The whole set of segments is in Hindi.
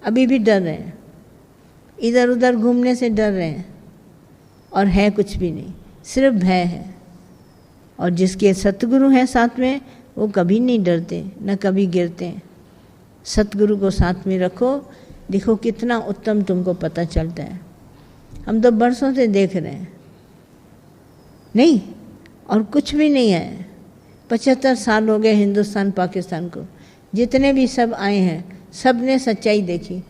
अभी भी डर रहे हैं, इधर उधर घूमने से डर रहे हैं, और है कुछ भी नहीं, सिर्फ भय है। और जिसके सतगुरु हैं साथ में, वो कभी नहीं डरते, न कभी गिरते हैं। सतगुरु को साथ में रखो, देखो कितना उत्तम तुमको पता चलता है। हम तो बरसों से देख रहे हैं, नहीं और कुछ भी नहीं है। 75 साल हो गए हिंदुस्तान पाकिस्तान को, जितने भी सब आए हैं सब ने सच्चाई देखी।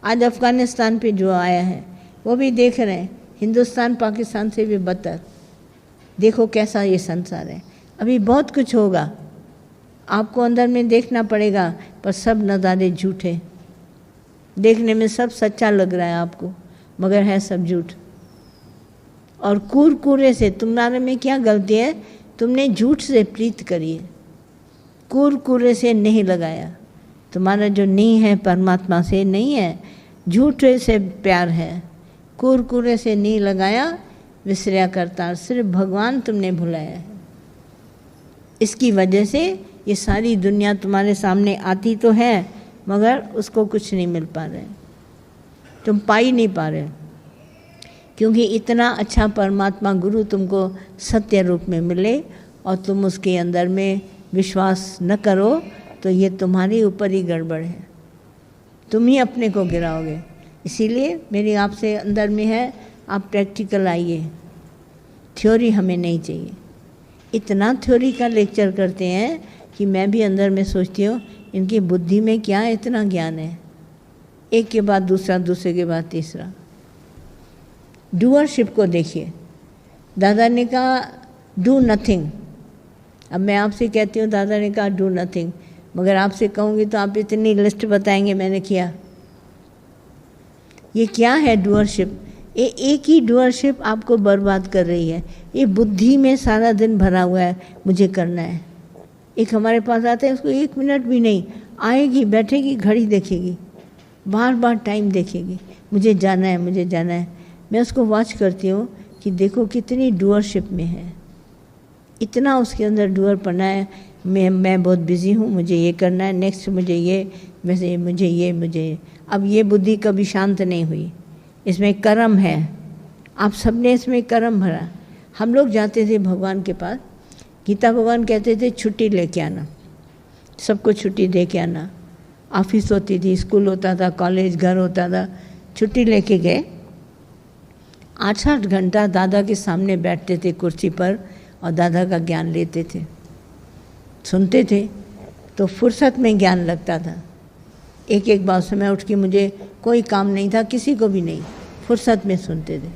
आज अफ़गानिस्तान पे जो आया है वो भी देख रहे हैं, हिंदुस्तान पाकिस्तान से भी बदतर। देखो कैसा ये संसार है। अभी बहुत कुछ होगा, आपको अंदर में देखना पड़ेगा, पर सब नज़ारे झूठे। देखने में सब सच्चा लग रहा है आपको, मगर है सब झूठ। और कूरे से तुम्हारे में क्या गलती है, तुमने झूठ से प्रीत करी है, कूरे से नहीं लगाया। तुम्हारा जो नहीं है परमात्मा से नहीं है, झूठे से प्यार है, कूरे से नहीं लगाया। विसर्या करता सिर्फ भगवान तुमने भुलाया है। इसकी वजह से ये सारी दुनिया तुम्हारे सामने आती तो है, मगर उसको कुछ नहीं मिल पा रहे, तुम पा ही नहीं पा रहे। क्योंकि इतना अच्छा परमात्मा गुरु तुमको सत्य रूप में मिले और तुम उसके अंदर में विश्वास न करो, तो ये तुम्हारे ऊपर ही गड़बड़ है, तुम ही अपने को गिराओगे। इसीलिए मेरी आपसे अंदर में है, आप प्रैक्टिकल आइए। थ्योरी हमें नहीं चाहिए। इतना थ्योरी का लेक्चर करते हैं कि मैं भी अंदर में सोचती हूँ इनकी बुद्धि में क्या इतना ज्ञान है। एक के बाद दूसरा, दूसरे के बाद तीसरा। डूअरशिप को देखिए। दादा ने कहा डू नथिंग। अब मैं आपसे कहती हूँ दादा ने कहा डू नथिंग, मगर आपसे कहूँगी तो आप इतनी लिस्ट बताएंगे मैंने किया। ये क्या है डूअरशिप? ये एक ही डूअरशिप आपको बर्बाद कर रही है। ये बुद्धि में सारा दिन भरा हुआ है, मुझे करना है। एक हमारे पास आता है, उसको 1 मिनट भी नहीं, आएगी बैठेगी घड़ी देखेगी, बार बार टाइम देखेगी, मुझे जाना है मुझे जाना है। मैं उसको वॉच करती हूँ कि देखो कितनी डूअरशिप में है, इतना उसके अंदर डूअर पना है। मैं बहुत बिजी हूँ, मुझे ये करना है, नेक्स्ट मुझे ये, वैसे मुझे ये। अब ये बुद्धि कभी शांत नहीं हुई। इसमें कर्म है, आप सबने इसमें कर्म भरा। हम लोग जाते थे भगवान के पास, गीता भगवान कहते थे छुट्टी लेके आना, सबको छुट्टी दे के आना। ऑफिस होती थी, स्कूल होता था, कॉलेज, घर होता था, छुट्टी लेके गए। 8-8 घंटा दादा के सामने बैठते थे कुर्सी पर और दादा का ज्ञान लेते थे, सुनते थे, तो फुर्सत में ज्ञान लगता था। एक बार समय उठ के, मुझे कोई काम नहीं था, किसी को भी नहीं, फुर्सत में सुनते थे।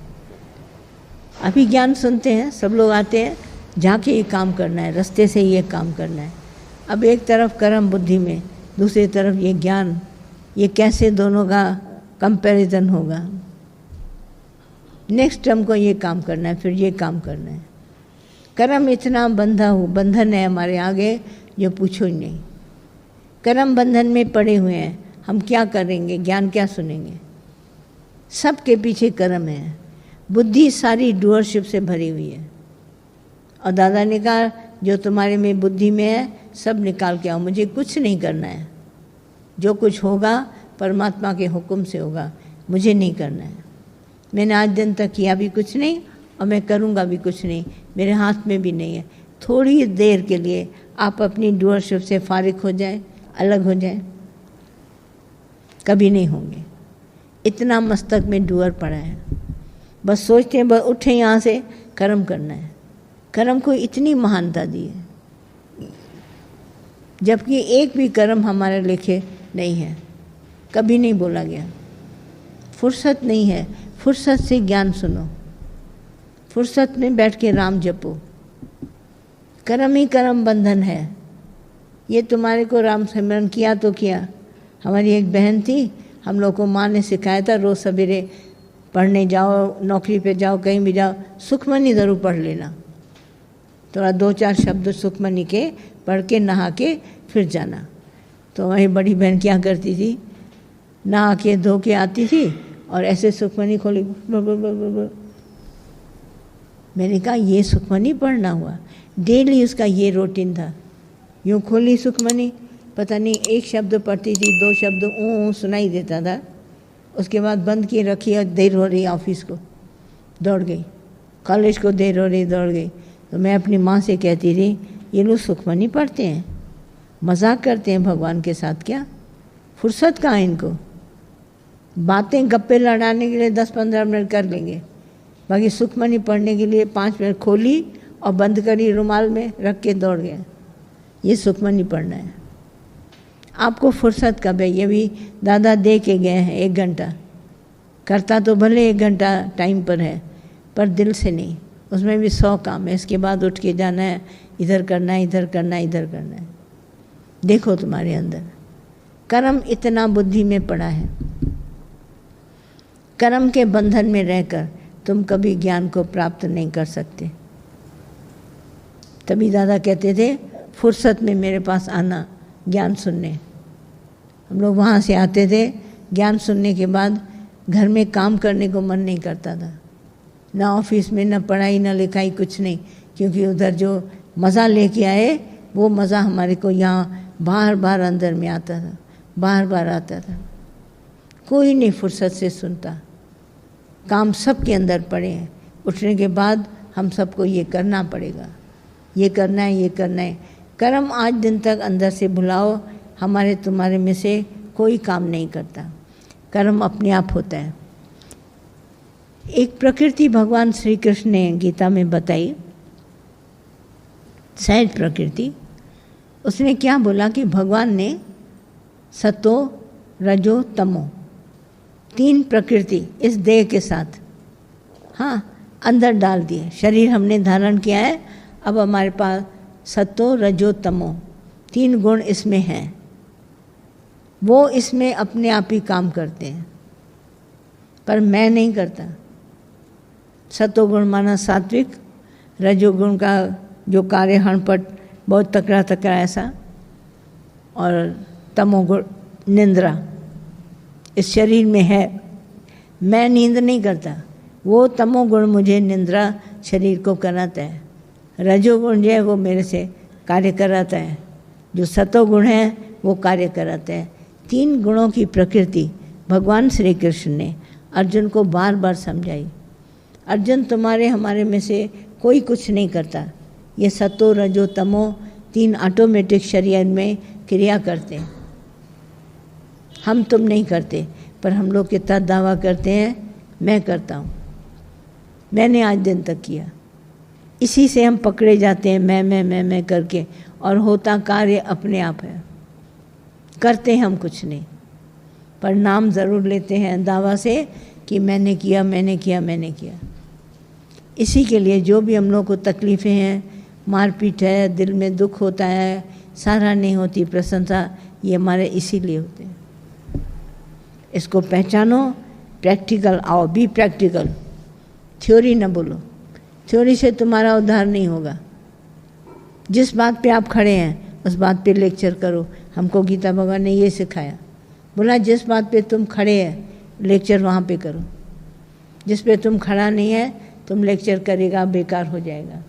अभी ज्ञान सुनते हैं, सब लोग आते हैं, जाके ये काम करना है, रास्ते से ये काम करना है। अब एक तरफ कर्म बुद्धि में, दूसरी तरफ ये ज्ञान, ये कैसे दोनों का कंपैरिजन होगा? नेक्स्ट हमको ये काम करना है, फिर ये काम करना है। कर्म इतना बंधन है हमारे आगे, जो पूछो ही नहीं। कर्म बंधन में पड़े हुए हैं, हम क्या करेंगे, ज्ञान क्या सुनेंगे? सब के पीछे कर्म है, बुद्धि सारी डूअरशिप से भरी हुई है। और दादा ने कहा जो तुम्हारे में बुद्धि में है सब निकाल के आओ, मुझे कुछ नहीं करना है। जो कुछ होगा परमात्मा के हुक्म से होगा, मुझे नहीं करना है। मैंने आज दिन तक किया भी कुछ नहीं और मैं करूँगा भी कुछ नहीं, मेरे हाथ में भी नहीं है। थोड़ी देर के लिए आप अपनी डूअरशिप से फारिग हो जाए, अलग हो जाए, कभी नहीं होंगे। इतना मस्तक में डूअर पड़ा है, बस सोचते हैं बस उठे यहाँ से कर्म करना है। कर्म को इतनी महानता दी है, जबकि एक भी कर्म हमारे लिखे नहीं है, कभी नहीं बोला गया। फुर्सत नहीं है, फुर्सत से ज्ञान सुनो, फुर्सत में बैठ के राम जपो। कर्म ही कर्म बंधन है। ये तुम्हारे को राम सिमरन किया तो किया। हमारी एक बहन थी, हम लोग को माँ ने सिखाया था, रोज़ सवेरे पढ़ने जाओ, नौकरी पे जाओ, कहीं भी जाओ, सुखमनी ज़रूर पढ़ लेना। थोड़ा 2-4 शब्द सुखमनी के पढ़ के नहा के फिर जाना। तो हमारी बड़ी बहन क्या करती थी, नहा के धो के आती थी और ऐसे सुखमनी खोली, मैंने कहा ये सुखमनी पढ़ना हुआ। डेली उसका ये रूटीन था, यूँ खोली सुखमनी, पता नहीं एक शब्द पढ़ती थी, 2 शब्द ऊँ सुनाई देता था, उसके बाद बंद किए रखी और देर हो रही ऑफिस को दौड़ गई, कॉलेज को देर हो रही दौड़ गई। तो मैं अपनी माँ से कहती थी ये लोग सुखमनी पढ़ते हैं, मजाक करते हैं भगवान के साथ, क्या फुर्सत कहाँ इनको, बातें गप्पे लड़ाने के लिए 10-15 मिनट कर लेंगे, बाकी सुखमनी पढ़ने के लिए 5 मिनट खोली और बंद करी, रुमाल में रख के दौड़ गए। ये सुखमनी पढ़ना है। आपको फुर्सत कब है? ये भी दादा दे के गए हैं 1 घंटा, करता तो भले 1 घंटा टाइम पर है, पर दिल से नहीं, उसमें भी 100 काम है। इसके बाद उठ के जाना है, इधर करना है, इधर करना है, इधर करना है। देखो तुम्हारे अंदर कर्म इतना बुद्धि में पड़ा है, कर्म के बंधन में रहकर तुम कभी ज्ञान को प्राप्त नहीं कर सकते। तभी दादा कहते थे फुर्सत में मेरे पास आना ज्ञान सुनने। हम लोग वहाँ से आते थे, ज्ञान सुनने के बाद घर में काम करने को मन नहीं करता था, ना ऑफिस में, ना पढ़ाई, ना लिखाई, कुछ नहीं, क्योंकि उधर जो मज़ा लेके आए वो मज़ा हमारे को यहाँ बार बार अंदर में आता था, बार बार आता था। कोई नहीं फुर्सत से सुनता, काम सबके अंदर पड़े हैं। उठने के बाद हम सबको ये करना पड़ेगा, ये करना है, ये करना है। कर्म आज दिन तक अंदर से भुलाओ, हमारे तुम्हारे में से कोई काम नहीं करता, कर्म अपने आप होता है। एक प्रकृति भगवान श्री कृष्ण ने गीता में बताई, सहज प्रकृति। उसने क्या बोला कि भगवान ने सतो रजो तमो 3 प्रकृति इस देह के साथ अंदर डाल दिए। शरीर हमने धारण किया है, अब हमारे पास सतो रजो तमो 3 गुण इसमें हैं। वो इसमें अपने आप ही काम करते हैं, पर मैं नहीं करता। सतोगुण माना सात्विक, रजोगुण का जो कार्य हड़पट, बहुत तकड़ा तकड़ा ऐसा, और तमोगुण निंद्रा इस शरीर में है। मैं नींद नहीं करता, वो तमोगुण मुझे निंद्रा शरीर को कराता है। रजोगुण जो है वो मेरे से कार्य कराता है, जो सतोगुण है वो कार्य कराता है। 3 गुणों की प्रकृति भगवान श्री कृष्ण ने अर्जुन को बार बार समझाई। अर्जुन तुम्हारे हमारे में से कोई कुछ नहीं करता, ये सतो रजो तमो 3 ऑटोमेटिक शरीर में क्रिया करते हैं। हम तुम नहीं करते, पर हम लोग कितना दावा करते हैं मैं करता हूँ, मैंने आज दिन तक किया। इसी से हम पकड़े जाते हैं, मैं करके, और होता कार्य अपने आप है। करते हम कुछ नहीं, पर नाम ज़रूर लेते हैं दावा से कि मैंने किया, मैंने किया, मैंने किया। इसी के लिए जो भी हम लोग को तकलीफ़ें हैं, मारपीट है, दिल में दुख होता है, सराहना नहीं होती, प्रशंसा, ये हमारे इसीलिए होते हैं। इसको पहचानो, प्रैक्टिकल आओ, बी प्रैक्टिकल। थ्योरी न बोलो, थ्योरी से तुम्हारा उद्धार नहीं होगा। जिस बात पे आप खड़े हैं उस बात पे लेक्चर करो। हमको गीता भगवान ने ये सिखाया, बोला जिस बात पे तुम खड़े हैं लेक्चर वहाँ पे करो, जिस पे तुम खड़ा नहीं है तुम लेक्चर करेगा बेकार हो जाएगा।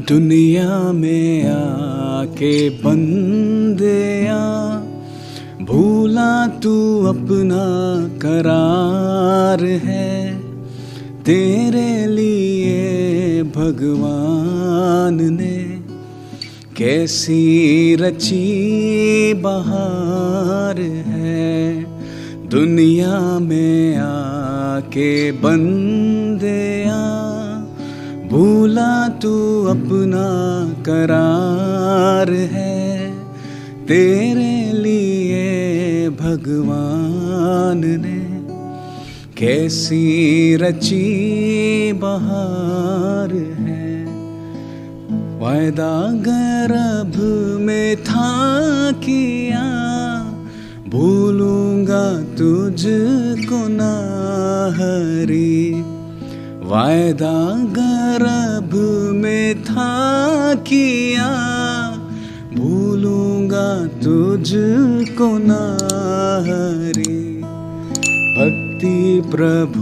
दुनिया में आके बंदिया भूला तू अपना करार है, तेरे लिए भगवान ने कैसी रची बहार है। दुनिया में आके बंदिया भूला तू अपना करार है, तेरे लिए भगवान ने कैसी रची बहार है। वायदा गर्भ में था किया, भूलूंगा तुझको ना हरी। वायदा गर्भ में था किया, भूलूंगा तुझको ना हरी। भक्ति प्रभु